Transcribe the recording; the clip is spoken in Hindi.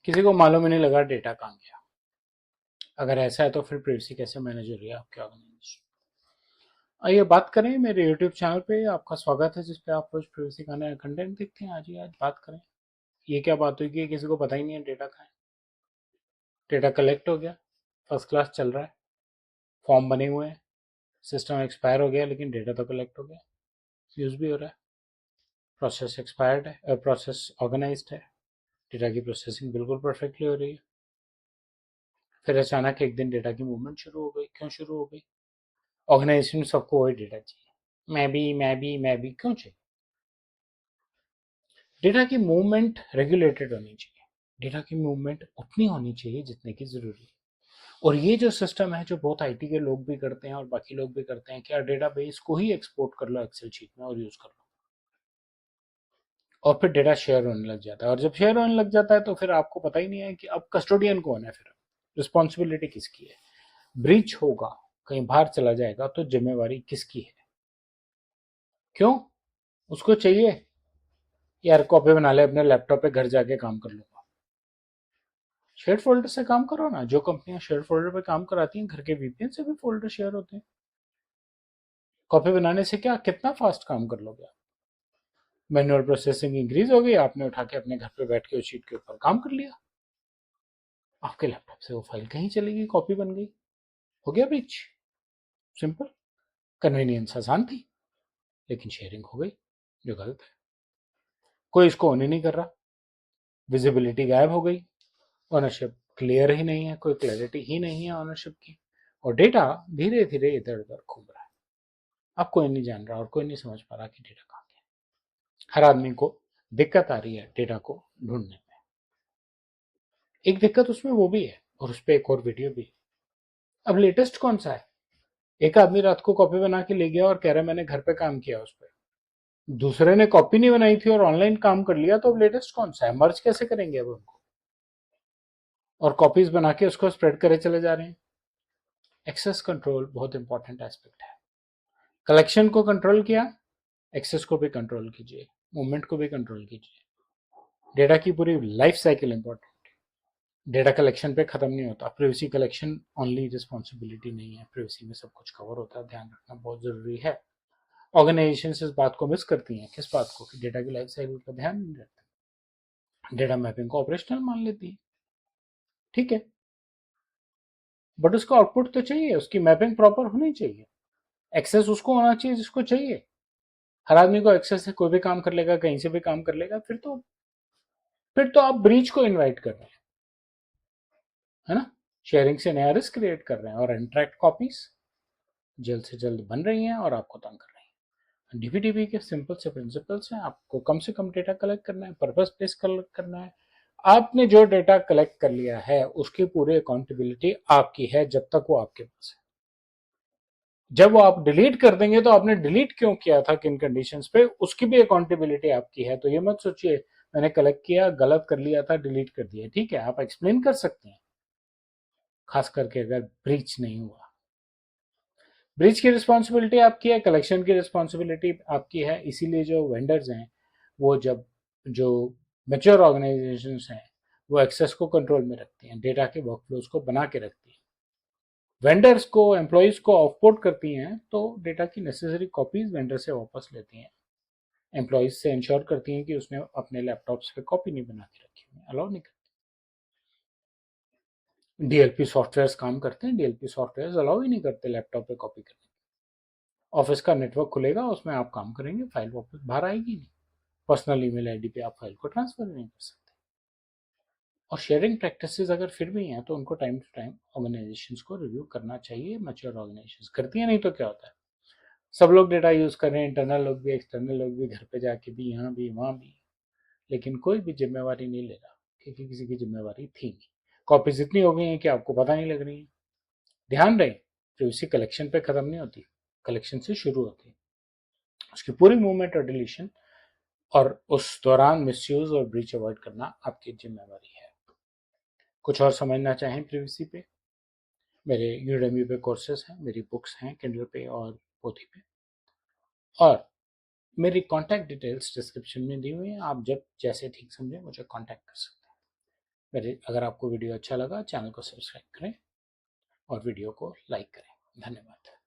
किसी को मालूम ही नहीं लगा डेटा कहाँ गया। अगर ऐसा है तो फिर प्राइवेसी कैसे मैनेज हो रही है आपके ऑर्गेनाइजेशन। आइए बात करें, मेरे यूट्यूब चैनल पे आपका स्वागत है, जिस पे आप रोज प्राइवेसी का नया कंटेंट देखते हैं। आज बात करें, ये क्या बात हुई कि किसी को पता ही नहीं है डेटा कहाँ है। डेटा कलेक्ट हो गया, फर्स्ट क्लास चल रहा है, फॉर्म बने हुए हैं, सिस्टम एक्सपायर हो गया, लेकिन डेटा तो कलेक्ट हो गया, यूज भी हो रहा है, प्रोसेस एक्सपायर्ड है, प्रोसेस ऑर्गेनाइज्ड है, डेटा की प्रोसेसिंग बिल्कुल परफेक्टली हो रही है। फिर अचानक एक दिन डेटा की मूवमेंट शुरू हो गई। क्यों शुरू हो गई? ऑर्गेनाइजेशन में सबको वही डेटा चाहिए, मैं भी क्यों चाहिए? डेटा की मूवमेंट रेगुलेटेड होनी चाहिए। डेटा की मूवमेंट उतनी होनी चाहिए जितने की जरूरी है। और ये जो सिस्टम है, जो बहुत आईटी के लोग भी करते हैं और बाकी लोग भी करते हैं, कि यार डेटाबेस को ही एक्सपोर्ट कर लो एक्सेल शीट में और यूज कर लो, और फिर डेटा शेयर होने लग जाता है। और जब शेयर होने लग जाता है तो फिर आपको पता ही नहीं है कि अब कस्टोडियन कौन है, फिर रिस्पॉन्सिबिलिटी किसकी है। ब्रीच होगा, कहीं बाहर चला जाएगा तो जिम्मेवारी किसकी है? क्यों? उसको चाहिए यार कॉपी बना ले अपने लैपटॉप पे, घर जाके काम कर लूंगा। शेयर फोल्डर से काम करो ना। जो कंपनियां शेयर फोल्डर पे काम कराती हैं, घर के वीपीएन से भी फोल्डर शेयर होते हैं। कॉपी बनाने से क्या, कितना फास्ट काम कर लोगे आप। मैनुअल प्रोसेसिंग इंक्रीज हो गई, आपने उठा के अपने घर पे बैठ के उस शीट के ऊपर काम कर लिया, आपके लैपटॉप से वो फाइल कहीं चलेगी, कॉपी बन गई, हो गया ब्रिज। सिंपल। कन्वीनियंस आसान थी, लेकिन शेयरिंग हो गई, जो गलत है। कोई इसको ऑन ही नहीं कर रहा, विजिबिलिटी गायब हो गई, ऑनरशिप क्लियर ही नहीं है, कोई क्लैरिटी ही नहीं है ऑनरशिप की, और डेटा धीरे धीरे इधर उधर घूम रहा है। अब कोई नहीं जान रहा और कोई नहीं समझ पा रहा कि डेटा कहाँ गया। हर आदमी को दिक्कत आ रही है डेटा को ढूंढने में। एक दिक्कत उसमें वो भी है, और उस पर एक और वीडियो भी है। अब लेटेस्ट कौन सा है? एक आदमी रात को कॉपी बना के ले गया और कह रहा है मैंने घर पे काम किया उस पर। दूसरे ने कॉपी नहीं बनाई थी और ऑनलाइन काम कर लिया, तो अब लेटेस्ट कौन सा है? मर्ज कैसे करेंगे अब उनको? और कॉपीज बना के उसको स्प्रेड करे चले जा रहे हैं। एक्सेस कंट्रोल बहुत इंपॉर्टेंट एस्पेक्ट है। कलेक्शन को कंट्रोल किया, एक्सेस को भी कंट्रोल कीजिए, मूवमेंट को भी कंट्रोल कीजिए। डेटा की पूरी लाइफ साइकिल इंपॉर्टेंट है। डेटा कलेक्शन पे खत्म नहीं होता। प्राइवेसी कलेक्शन ओनली रिस्पॉन्सिबिलिटी नहीं है, प्राइवेसी में सब कुछ कवर होता है, ध्यान रखना बहुत जरूरी है। ऑर्गेनाइजेशन इस बात को मिस करती हैं। किस बात को? कि डेटा की लाइफ साइकिल का ध्यान नहीं रखते। डेटा मैपिंग को ऑपरेशनल मान लेती है, ठीक है, बट उसका आउटपुट तो चाहिए, उसकी मैपिंग प्रॉपर होनी चाहिए। एक्सेस उसको होना चाहिए जिसको चाहिए। हर आदमी को एक्सेस है, कोई भी काम कर लेगा, कहीं से भी काम कर लेगा, फिर तो आप ब्रीच को इनवाइट कर रहे हैं, है ना। शेयरिंग से नया रिस्क क्रिएट कर रहे हैं, और अनट्रैक्ड कॉपीज जल्द से जल्द बन रही हैं और आपको तंग कर रही हैं। डीबीडीबी के सिंपल से प्रिंसिपल्स हैं। आपको कम से कम डेटा कलेक्ट करना है, पर्पस बेस्ड कलेक्ट करना है। आपने जो डेटा कलेक्ट कर लिया है उसकी पूरी अकाउंटेबिलिटी आपकी है, जब तक वो आपके पास है। जब वो आप डिलीट कर देंगे तो आपने डिलीट क्यों किया था, किन कंडीशंस पे, उसकी भी अकाउंटेबिलिटी आपकी है। तो ये मत सोचिए मैंने कलेक्ट किया, गलत कर लिया था, डिलीट कर दिया। ठीक है, आप एक्सप्लेन कर सकते हैं, खास करके अगर ब्रीच नहीं हुआ। ब्रीच की रिस्पॉन्सिबिलिटी आपकी है, कलेक्शन की रिस्पॉन्सिबिलिटी आपकी है। इसीलिए जो वेंडर्स हैं, वो जब जो मेच्योर ऑर्गेनाइजेशन हैं, वो एक्सेस को कंट्रोल में रखती हैं, डेटा के वर्कफ्लोज को बना के रखती हैं, वेंडर्स को, एम्प्लॉयज को ऑफबोर्ड करती हैं, तो डेटा की नेसेसरी कॉपीज वेंडर से वापस लेती हैं। एम्प्लॉयज से इंश्योर करती हैं कि उसने अपने लैपटॉप्स पे कॉपी नहीं बना के रखी हुई, अलाउ नहीं करती। डीएलपी सॉफ्टवेयर काम करते हैं, डीएलपी सॉफ्टवेयर अलाउ ही नहीं करते लैपटॉप पे कॉपी करने। ऑफिस का नेटवर्क खुलेगा, उसमें आप काम करेंगे, फाइल वापस बाहर आएगी नहीं। पर्सनल ईमेल आईडी पे आप फाइल को ट्रांसफर नहीं कर सकते। और शेयरिंग प्रैक्टिसेस अगर फिर भी हैं तो उनको टाइम टू टाइम ऑर्गेनाइजेशंस को रिव्यू करना चाहिए। मैच्योर ऑर्गेनाइजेशंस करती हैं, नहीं तो क्या होता है, सब लोग डेटा यूज कर रहे हैं, इंटरनल लोग भी, एक्सटर्नल लोग भी, घर पे जाके भी, यहाँ भी, वहाँ भी, लेकिन कोई भी जिम्मेवारी नहीं ले रहा, क्योंकि किसी की जिम्मेवारी थी नहीं। कॉपीज इतनी हो गई हैं कि आपको पता नहीं लग रही है। ध्यान रहे, प्राइवेसी कलेक्शन पे खत्म नहीं होती, कलेक्शन से शुरू होती है। उसकी पूरी मूवमेंट और डिलीशन और उस दौरान मिसयूज और ब्रीच अवॉइड करना आपकी जिम्मेवारी है। कुछ और समझना चाहें प्राइवेसी पे, मेरे यूडेमी पे कोर्सेज हैं, मेरी बुक्स हैं किंडल पे और पोथी पे, और मेरी कॉन्टैक्ट डिटेल्स डिस्क्रिप्शन में दी हुई हैं। आप जब जैसे ठीक समझे मुझे कॉन्टैक्ट कर सकते हैं। मेरे अगर आपको वीडियो अच्छा लगा चैनल को सब्सक्राइब करें और वीडियो को लाइक करें। धन्यवाद।